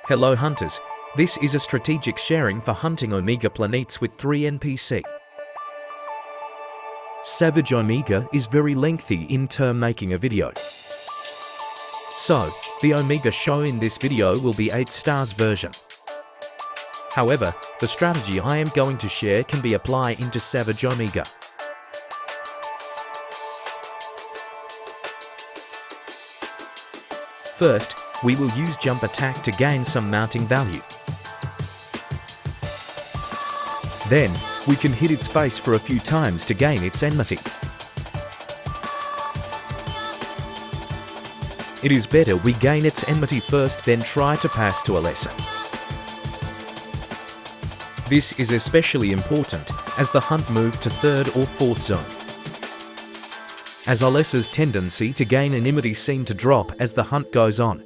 Hello hunters, this is a strategic sharing for hunting Omega planets with 3 NPC. Savage Omege is very lengthy in term making a video. So, the Omega shown in this video will be 8 stars version. However, the strategy I am going to share can be applied into Savage Omege. First, we will use jump attack to gain some mounting value. Then, we can hit its face for a few times to gain its enmity. It is better we gain its enmity first then try to pass to a lesser. This is especially important as the hunt moved to 3rd or 4th zone, as a lesser's tendency to gain enmity seem to drop as the hunt goes on.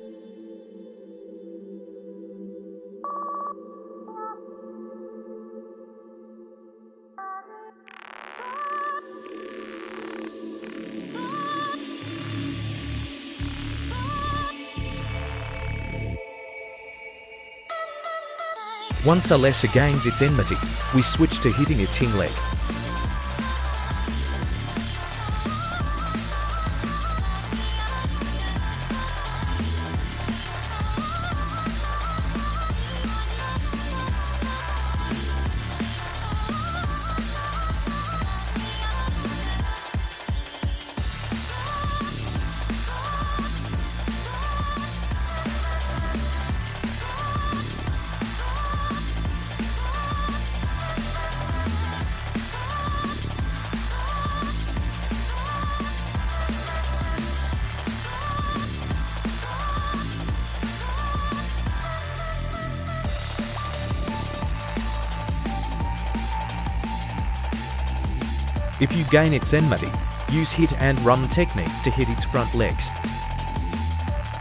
Once a lesser gains its enmity, we switch to hitting its hind leg. If you gain its enmity, use hit and run technique to hit its front legs.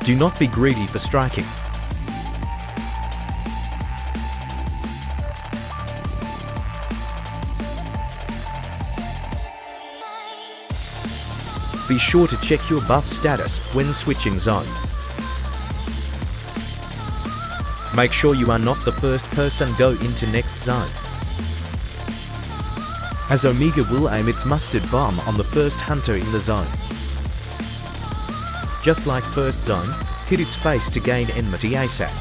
Do not be greedy for striking. Be sure to check your buff status when switching zone. Make sure you are not the first person go into next zone, as Omega will aim its mustard bomb on the first hunter in the zone. Just like first zone, hit its face to gain enmity ASAP.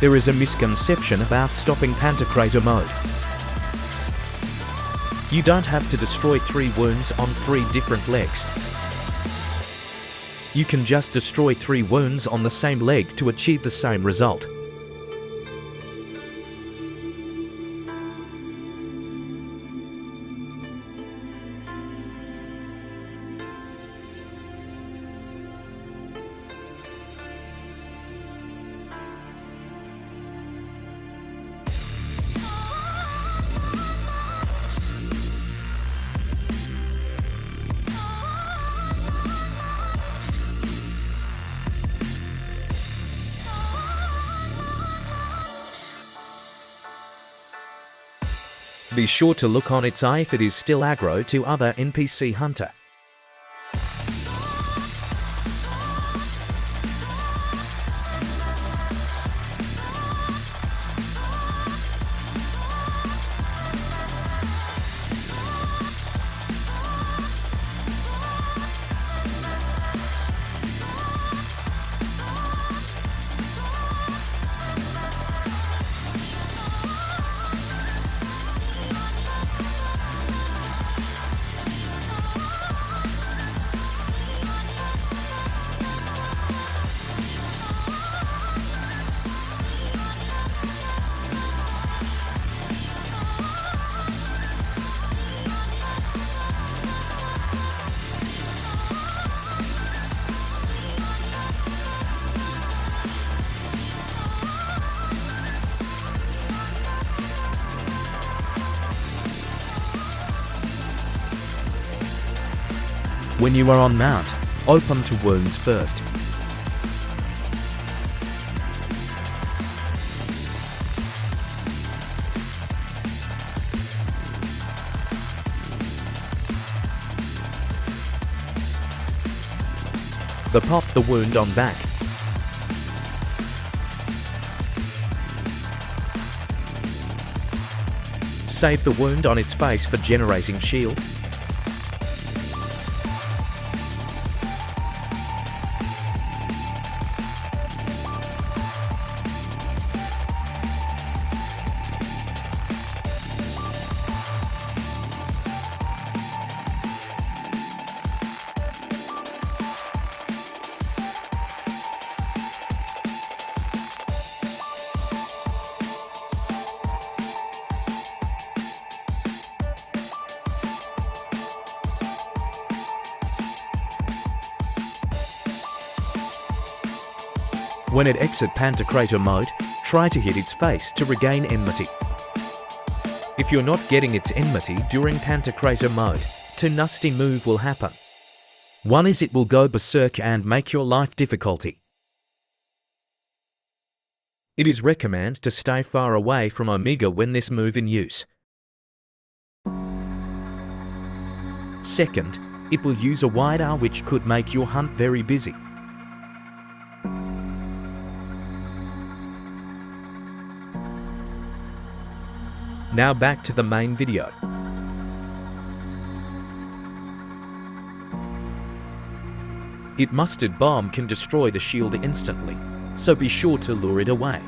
There is a misconception about stopping Pantocrator mode. You don't have to destroy 3 wounds on 3 different legs. You can just destroy 3 wounds on the same leg to achieve the same result. Be sure to look on its eye if it is still aggro to other NPC hunter. When you are on mount, open to wounds first. The pop the wound on back. Save the wound on its face for generating shield. When it exits Pantocrator mode, try to hit its face to regain enmity. If you're not getting its enmity during Pantocrator mode, two nasty moves will happen. One is it will go berserk and make your life difficulty. It is recommended to stay far away from Omega when this move in use. Second, it will use a wide R which could make your hunt very busy. Now back to the main video. Its mustard bomb can destroy the shield instantly, so be sure to lure it away.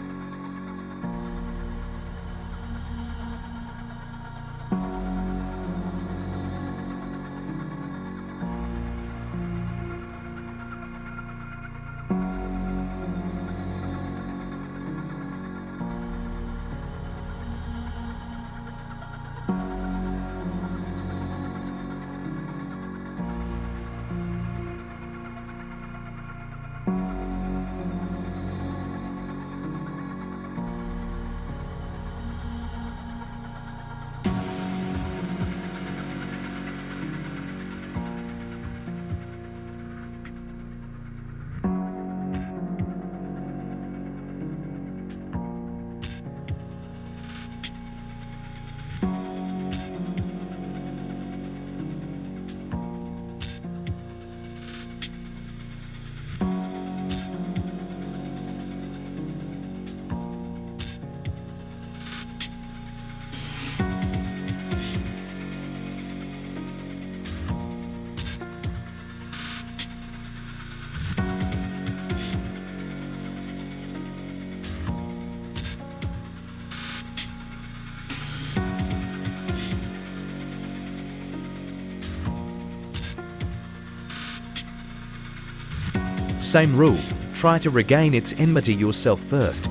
Same rule, try to regain its enmity yourself first.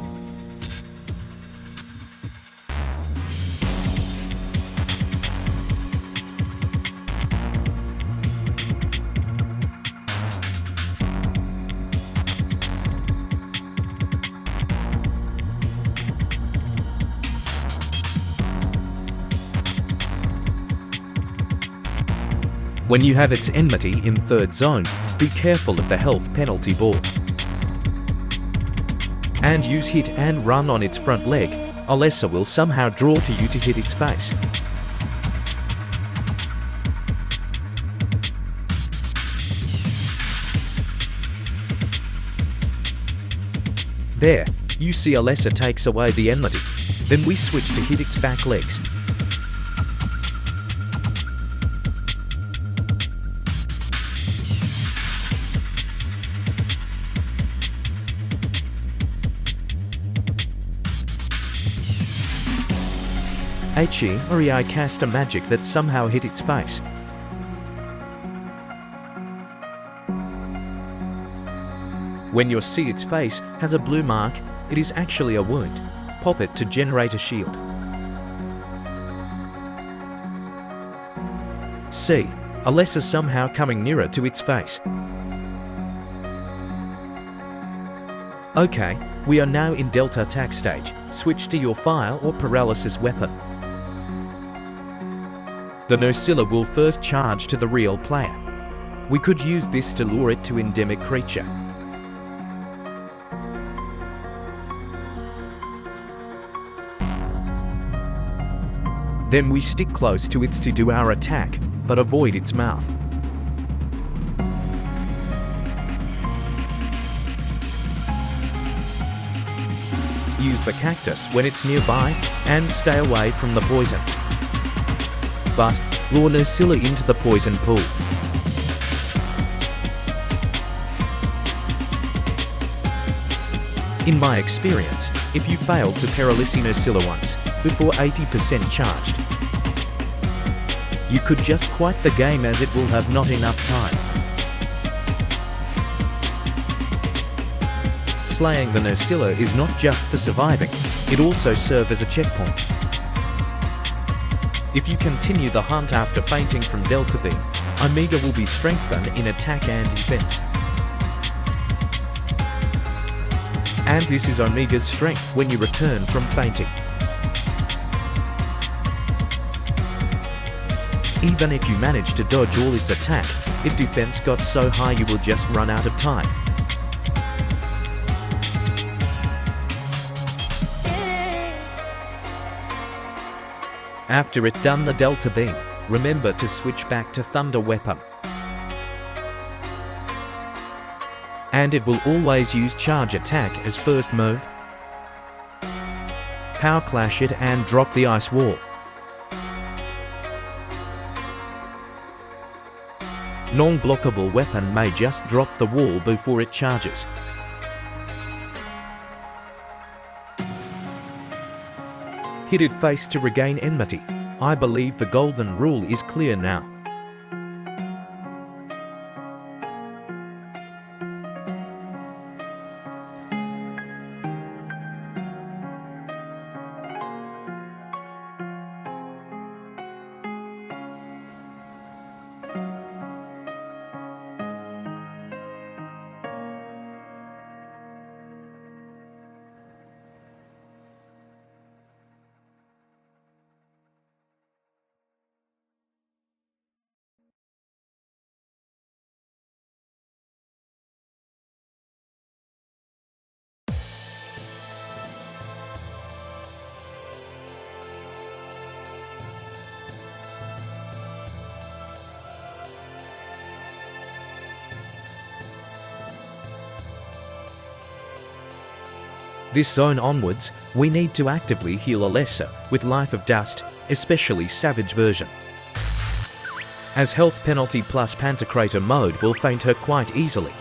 When you have its enmity in third zone, be careful of the health penalty ball. And use hit and run on its front leg, unless it will somehow draw to you to hit its face. There, you see Alessa takes away the enmity. Then we switch to hit its back legs. Or I cast a magic that somehow hit its face. When you see its face has a blue mark, it is actually a wound. Pop it to generate a shield. C. Alessa somehow coming nearer to its face. Okay, we are now in Delta attack stage. Switch to your fire or paralysis weapon. The Nescylla will first charge to the real player. We could use this to lure it to endemic creature. Then we stick close to it to do our attack, but avoid its mouth. Use the cactus when it's nearby and stay away from the poison. But lure Nescylla into the poison pool. In my experience, if you fail to Paralysi Nescylla once, before 80% charged, you could just quit the game as it will have not enough time. Slaying the Nescylla is not just for surviving, it also serves as a checkpoint. If you continue the hunt after fainting from Delta Beam, Omega will be strengthened in attack and defense. And this is Omega's strength when you return from fainting. Even if you manage to dodge all its attack, its defense got so high you will just run out of time. After it done the Delta Beam, remember to switch back to Thunder Weapon. And it will always use Charge Attack as first move. Power Clash it and drop the Ice Wall. Non-blockable weapon may just drop the wall before it charges. Hit it face to regain enmity. I believe the golden rule is clear now. This zone onwards, we need to actively heal Alessa with Life of Dust, especially Savage version, as health penalty plus Pantocrator mode will faint her quite easily.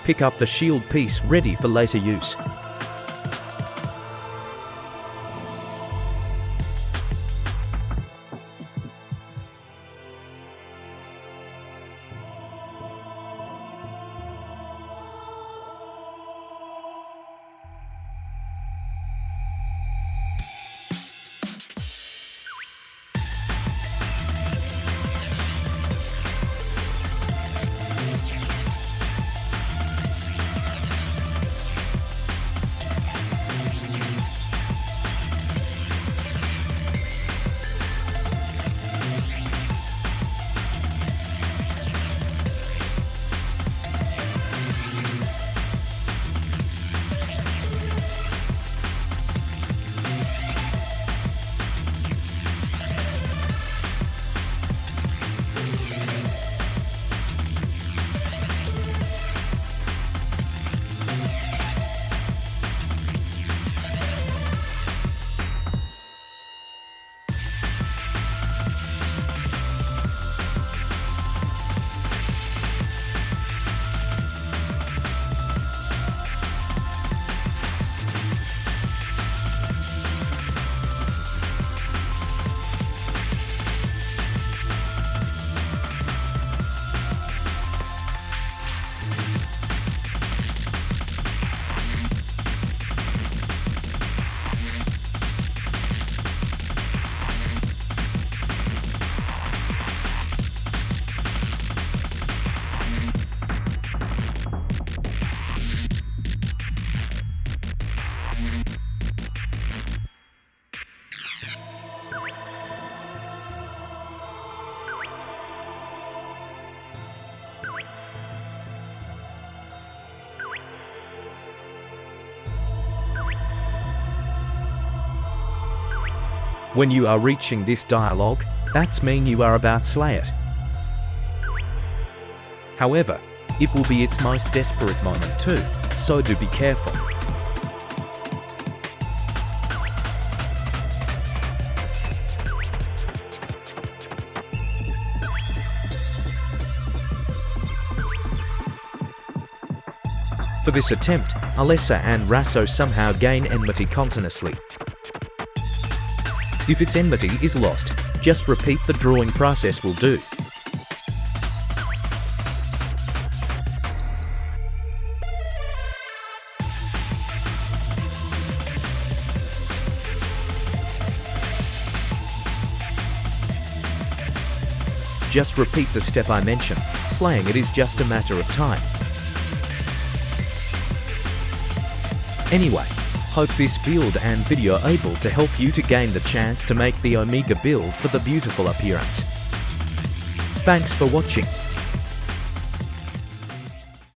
Pick up the shield piece ready for later use. When you are reaching this dialogue, that's mean you are about to slay it. However, it will be its most desperate moment too, so do be careful. For this attempt, Alessa and Rasso somehow gain enmity continuously. If its enmity is lost, just repeat the drawing process will do. Just repeat the step I mentioned, slaying it is just a matter of time. Anyway, hope this build and video able to help you to gain the chance to make the Omega build for the beautiful appearance. Thanks for watching.